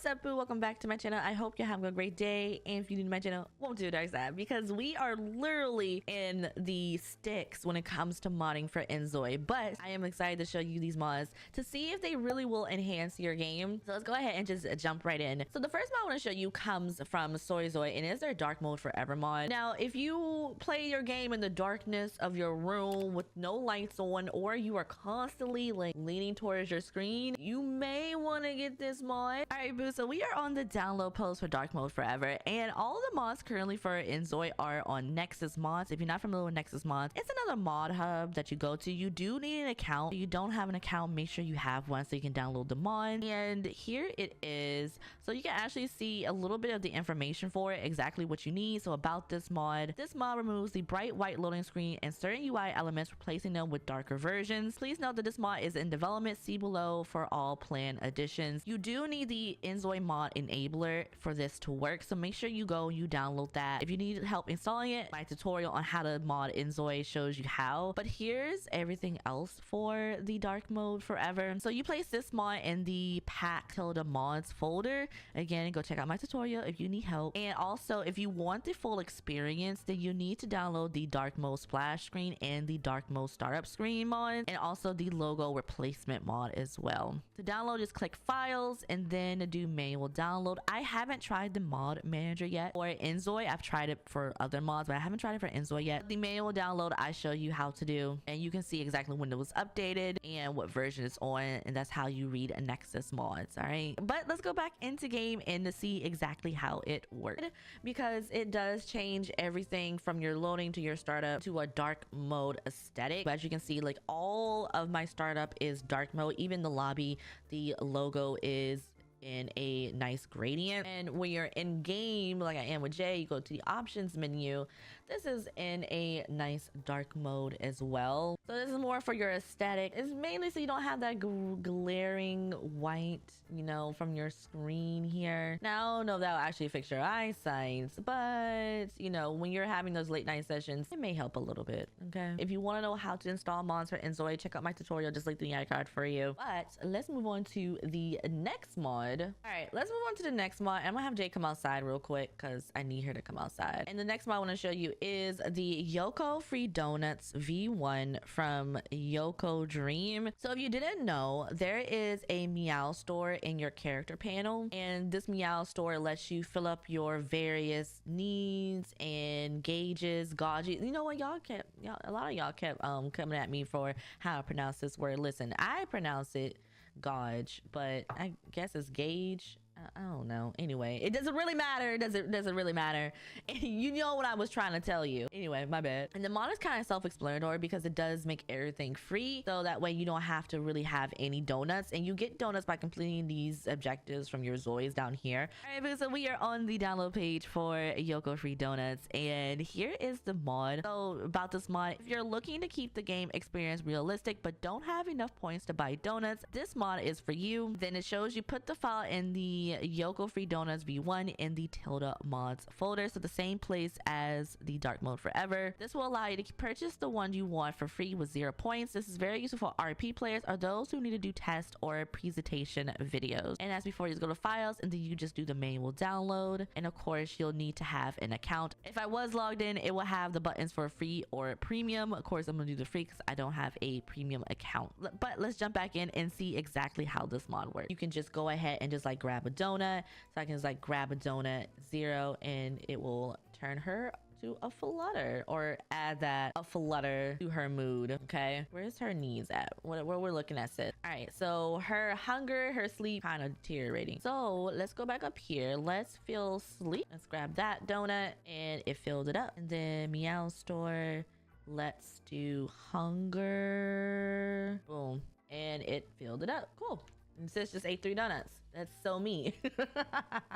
What's up, boo? Welcome back to my channel. I hope you're having a great day, and if you're new to my channel, won't do dark side, because we are literally in the sticks when it comes to modding for Inzoi. But I am excited to show you these mods to see if they really will enhance your game. So let's go ahead and just jump right in. So the first mod I want to show you comes from Inzoi, and it's their dark mode forever mod. Now if you play your game in the darkness of your room with no lights on, or you are constantly like leaning towards your screen, you may want to get this mod. All right, boo, so we are on the download post for dark mode forever, and all the mods currently for Inzoi are on Nexus mods. If you're not familiar with Nexus mods, it's another mod hub that you go to. You do need an account. If you don't have an account, make sure you have one so you can download the mod. And here it is. So you can actually see a little bit of the information for it, exactly what you need. So about this mod removes the bright white loading screen and certain UI elements, replacing them with darker versions. Please note that this mod is in development. See below for all planned additions. You do need the Inzoi mod enabler for this to work, so make sure you download that. If you need help installing it, my tutorial on how to mod Inzoi shows you how. But here's everything else for the dark mode forever. So you place this mod in the pack tilde mods folder. Again, go check out my tutorial if you need help. And also, if you want the full experience, then you need to download the dark mode splash screen and the dark mode startup screen mod, and also the logo replacement mod as well. To download, just click files and then do manual download. I haven't tried the mod manager yet for Inzoi. I've tried it for other mods, but I haven't tried it for Inzoi yet. The manual download I show you how to do, and you can see exactly when it was updated and what version it's on, and that's how you read a Nexus mods. All right, but let's go back into game and to see exactly how it worked, because it does change everything from your loading to your startup to a dark mode aesthetic. But as you can see, like all of my startup is dark mode. Even the lobby, the logo is in a nice gradient, and when you're in game like I am with Jay, you go to the options menu. This is in a nice dark mode as well. So this is more for your aesthetic. It's mainly so you don't have that glaring white, you know, from your screen here. Now, no, that'll actually fix your eyesight, but you know, when you're having those late night sessions, it may help a little bit. Okay, if you want to know how to install mods for Inzoi, check out my tutorial, just linked in the icon for you. But let's move on to the next mod. All right, let's move on to the next mod. I'm gonna have Jay come outside real quick because I need her to come outside. And the next mod I want to show you is the Yoko Free Donuts V1 from Yoko Dream. So if you didn't know, there is a Meow store in your character panel, and this Meow store lets you fill up your various needs and gauges, gauges. You know what, a lot of y'all kept coming at me for how to pronounce this word. Listen, I pronounce it gauge, but I guess it's gauge. I don't know. Anyway, it doesn't really matter. Doesn't really matter. You know what I was trying to tell you. Anyway, my bad. And the mod is kind of self-explanatory because it does make everything free, so that way you don't have to really have any donuts, and you get donuts by completing these objectives from your Zois down here. All right, so we are on the download page for Yoko Free Donuts, and here is the mod. So about this mod, if you're looking to keep the game experience realistic but don't have enough points to buy donuts, this mod is for you. Then it shows you put the file in the Yoko Free Donuts V1 in the tilde mods folder, so the same place as the dark mode forever. This will allow you to purchase the one you want for free with 0 points. This is very useful for RP players or those who need to do test or presentation videos. And as before, you just go to files and then you just do the manual download, and of course you'll need to have an account. If I was logged in, it will have the buttons for free or premium. Of course, I'm gonna do the free because I don't have a premium account. But let's jump back in and see exactly how this mod works. You can just go ahead and just like grab a donut. So I can just like grab a donut 0, and it will turn her to a flutter, or add that a flutter to her mood. Okay, where's her needs at? What we're looking at, sis? All right, so her hunger, her sleep kind of deteriorating. So let's go back up here. Let's fill sleep. Let's grab that donut, and it filled it up. And then Meow store, let's do hunger. Boom, and it filled it up. Cool. And sis just ate 3 donuts. That's so me.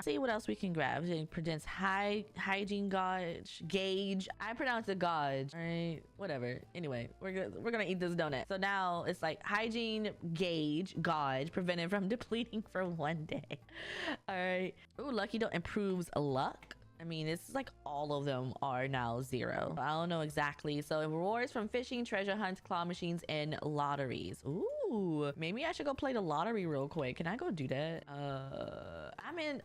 See what else we can grab. It presents hygiene gauge. I pronounce it gauge. All right, whatever. Anyway, we're gonna eat this donut. So now it's like hygiene gauge, prevented from depleting for 1 day. All right. Ooh, lucky donut improves luck. I mean, it's like all of them are now 0. I don't know exactly. So it rewards from fishing, treasure hunts, claw machines, and lotteries. Ooh. Ooh, maybe I should go play the lottery real quick. Can I go do that?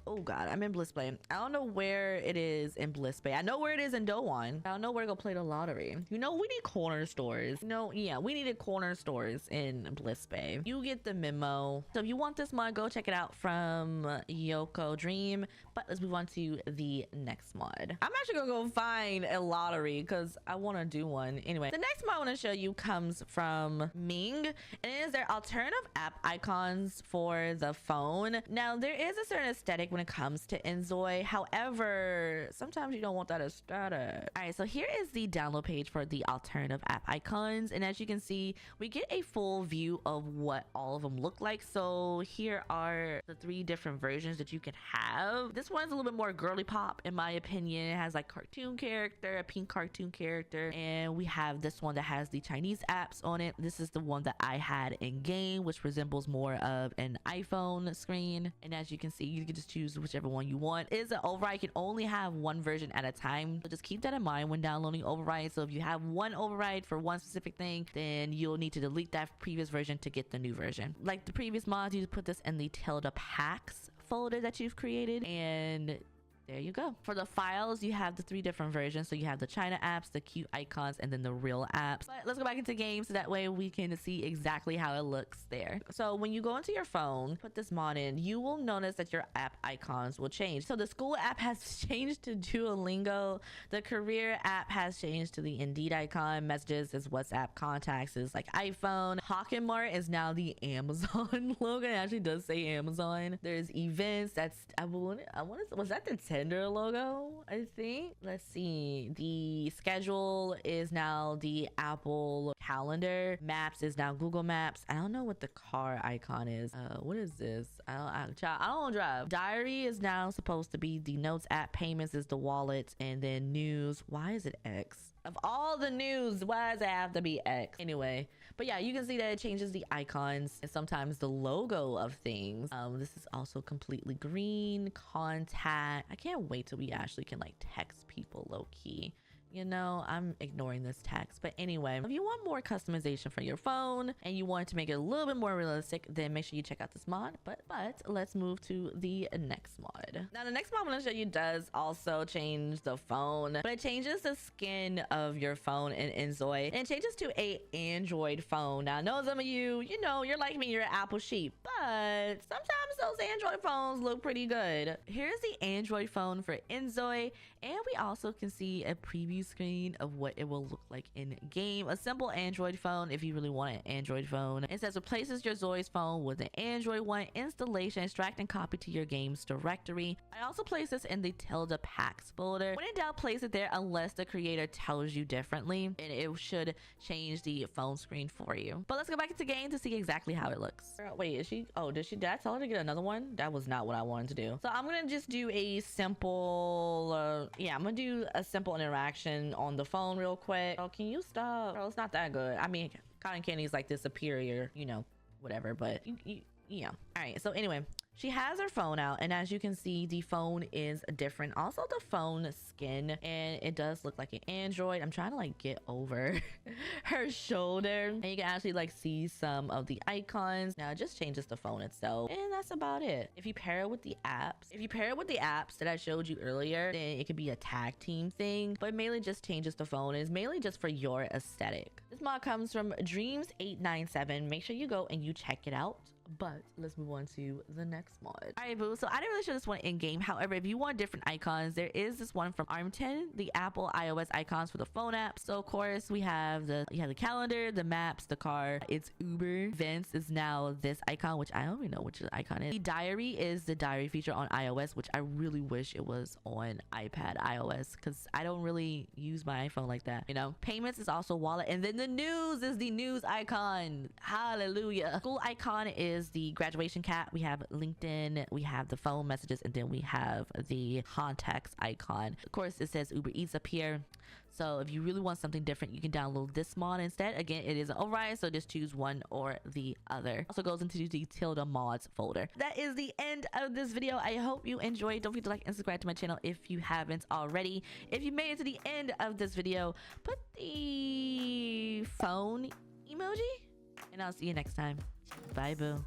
Oh God, I'm in Bliss Bay. I don't know where it is in Bliss Bay. I know where it is in Dowan. I don't know where to go play the lottery. You know, we need corner stores. No, yeah, we needed corner stores in Bliss Bay. You get the memo. So if you want this mod, go check it out from Yoko Dream. But let's move on to the next mod. I'm actually gonna go find a lottery because I want to do one. Anyway, the next mod I want to show you comes from Ming, and it is their alternative app icons for the phone. Now, there is a certain aesthetic when it comes to Inzoi. However, sometimes you don't want that aesthetic. All right, so here is the download page for the alternative app icons. And as you can see, we get a full view of what all of them look like. So here are the 3 different versions that you can have. This one's a little bit more girly pop, in my opinion. It has like cartoon character, a pink cartoon character. And we have this one that has the Chinese apps on it. This is the one that I had in game, which resembles more of an iPhone screen. And as you can see, you can just choose whichever one you want. It is an override. You can only have one version at a time, so just keep that in mind when downloading override. So if you have one override for one specific thing, then you'll need to delete that previous version to get the new version. Like the previous mods, you just put this in the tilde packs folder that you've created, and there you go. For the files, you have the 3 different versions. So you have the China apps, the cute icons, and then the real apps. But let's go back into games so that way we can see exactly how it looks there. So when you go into your phone, put this mod in, you will notice that your app icons will change. So the school app has changed to Duolingo. The career app has changed to the Indeed icon. Messages is WhatsApp. Contacts is like iPhone. Hawkenmart is now the Amazon logo. It actually does say Amazon. There's events. That's, was that the Tinder logo? I think. Let's see. The schedule is now the Apple Calendar. Maps is now Google Maps. I don't know what the car icon is. What is this? I don't drive. Diary is now supposed to be the Notes app. Payments is the wallet, and then news. Why is it X? Of all the news, why does it have to be X? Anyway, but yeah, you can see that it changes the icons and sometimes the logo of things. This is also completely green. Contact. I can't wait till we actually can like text people low key. You know, I'm ignoring this text. But anyway, if you want more customization for your phone and you want to make it a little bit more realistic, then make sure you check out this mod. But let's move to the next mod. Now, the next mod I'm going to show you does also change the phone, but it changes the skin of your phone in Inzoi, and it changes to a Android phone. Now, I know some of you, you know, you're like me, you're an Apple sheep, but sometimes those Android phones look pretty good. Here's the Android phone for Inzoi, and we also can see a preview screen of what it will look like in game. A simple Android phone, if you really want an Android phone. It says replaces your Zoi's phone with an Android one. Installation, extract and copy to your game's directory. I also place this in the tilde packs folder. When in doubt, place it there unless the creator tells you differently, and it should change the phone screen for you. But let's go back into game to see exactly how it looks. Wait, is she? Oh, did I tell her to get another one? That was not what I wanted to do. So I'm gonna just do a simple yeah, I'm gonna do a simple interaction on the phone real quick. Oh, can you stop? Bro, it's not that good. I mean, cotton candy is like the superior, you know, whatever, but yeah. All right, so anyway, she has her phone out, and as you can see, the phone is different. Also, the phone skin, and it does look like an Android. I'm trying to like get over her shoulder, and you can actually like see some of the icons. Now it just changes the phone itself, and that's about it. If you pair it with the apps, that I showed you earlier, then it could be a tag team thing, but it mainly just changes the phone. It's mainly just for your aesthetic. This mod comes from Dreams897. Make sure you go and you check it out. But let's move on to the next mod. All right, boo. So I didn't really show this one in game. However, if you want different icons, there is this one from ARM10, the Apple iOS icons for the phone app. So of course we have the calendar, the maps, the car. It's Uber. Events is now this icon, which I don't even know which the icon is. The diary is the diary feature on iOS, which I really wish it was on iPad iOS because I don't really use my iPhone like that. You know, payments is also wallet, and then the news is the news icon. Hallelujah. School icon is the graduation cap. We have LinkedIn, we have the phone messages, and then we have the contacts icon. Of course, it says Uber Eats up here. So if you really want something different, you can download this mod instead. Again, it is an override, so just choose one or the other. Also goes into the tilde mods folder. That is the end of this video. I hope you enjoyed. Don't forget to like and subscribe to my channel if you haven't already. If you made it to the end of this video, put the phone emoji and I'll see you next time. Bye, boo.